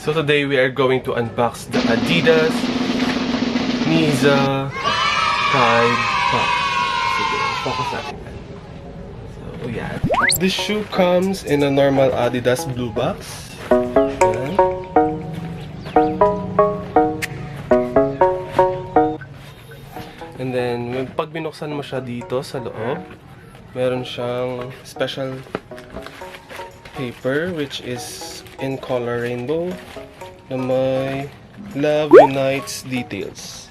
So today we are going to unbox the adidas NIZZA Pride Pack. Sige, focus natin yan. So yeah. This shoe comes in a normal adidas blue box. Yan. And then, pag binuksan mo siya dito sa loob, meron siyang special paper which is in color rainbow na may Love Unites details.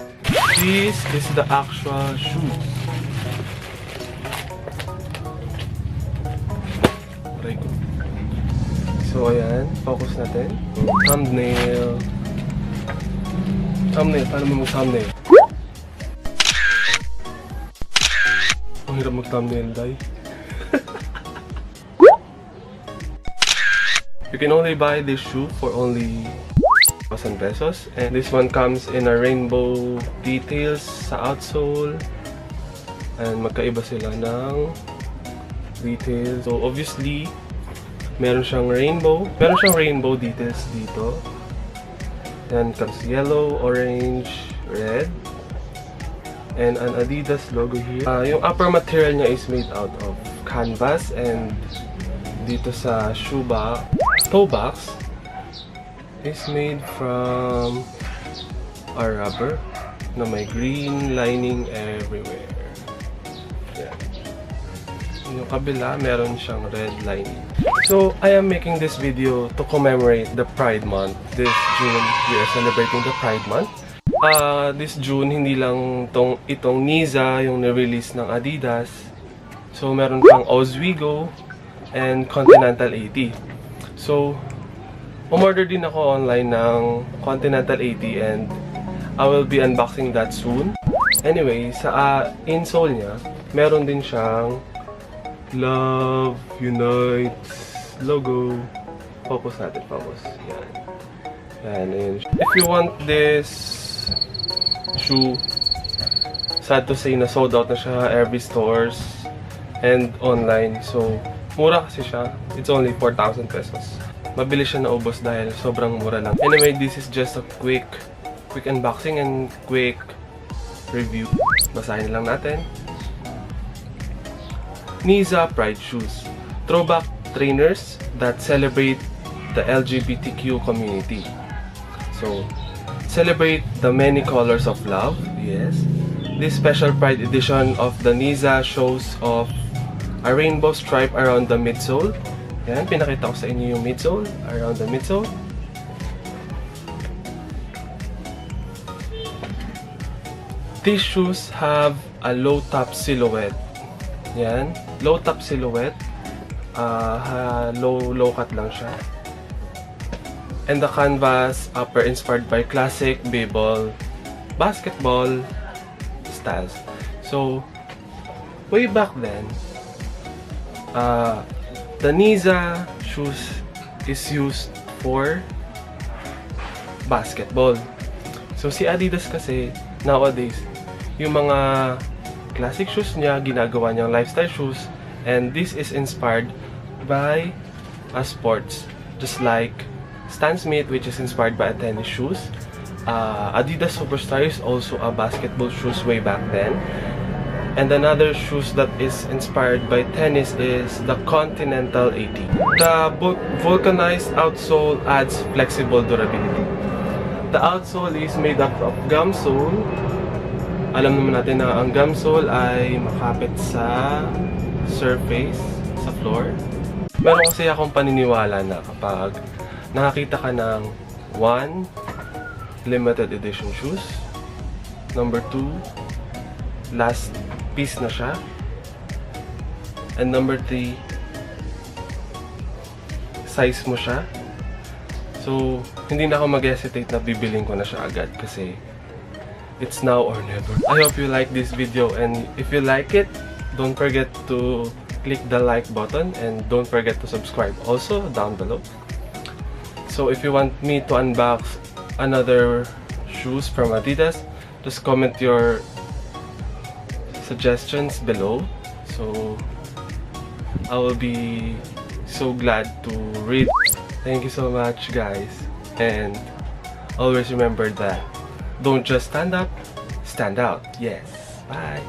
This is the actual shoe. So ayan, focus natin. Thumbnail. Thumbnail, paano mo mag-thumbnail? Ang hirap mag-thumbnail, day. You can only buy this shoe for only 1,000 pesos. And this one comes in a rainbow details sa outsole. And magkaiba sila ng details. So obviously, meron siyang rainbow. Meron siyang rainbow details dito. Then comes yellow, orange, red. And an Adidas logo here. Yung upper material niya is made out of canvas. And dito sa shoe toe box is made from a rubber na may green lining everywhere. Yeah. Yung kabila, meron siyang red lining. So, I am making this video to commemorate the Pride Month. This June, we are celebrating the Pride Month. This June, hindi lang itong NIZZA yung na-release ng Adidas. So, meron pang Oswego and Continental 80. So, umorder din ako online ng Continental 80 and I will be unboxing that soon. Anyway, sa insole niya, meron din siyang Love Unites logo. Focus natin, focus. Yan. Yan, yun. If you want this shoe, sad to say na sold out na siya every stores and online. So, mura kasi siya. It's only 4,000 pesos. Mabilis siya naubos dahil sobrang mura lang. Anyway, this is just a quick unboxing and quick review. Basahin lang natin. NIZZA Pride Shoes. Throwback trainers that celebrate the LGBTQ community. So, celebrate the many colors of love. Yes. This special Pride edition of the NIZZA shows off a rainbow stripe around the midsole. Yan, pinakita ko sa inyo yung midsole, around the midsole. These shoes have a low top silhouette. Yan, low top silhouette. Low cut lang siya. And the canvas upper inspired by classic b-ball basketball styles. So, way back then, the NIZZA shoes is used for basketball. So si Adidas kasi nowadays, yung mga classic shoes niya, ginagawa niyang lifestyle shoes, and this is inspired by sports. Just like Stan Smith, which is inspired by tennis shoes. Adidas Superstar is also a basketball shoes way back then. And another shoes that is inspired by tennis is the Continental 80. The vulcanized outsole adds flexible durability. The outsole is made up of gum sole. Alam naman natin na ang gum sole ay makapit sa surface, sa floor. Meron kasi akong paniniwala na kapag nakakita ka ng 1. Limited edition shoes, number 2, last piece na siya, and number 3, size mo siya. So, hindi na ako mag-hesitate na bibiling ko na siya agad kasi it's now or never. I hope you like this video, and if you like it, don't forget to click the like button and don't forget to subscribe also down below. So if you want me to unbox another shoes from Adidas, just comment your suggestions below. So I will be so glad to read. Thank you so much, guys. And always remember that don't just stand up, stand out. Yes. Bye.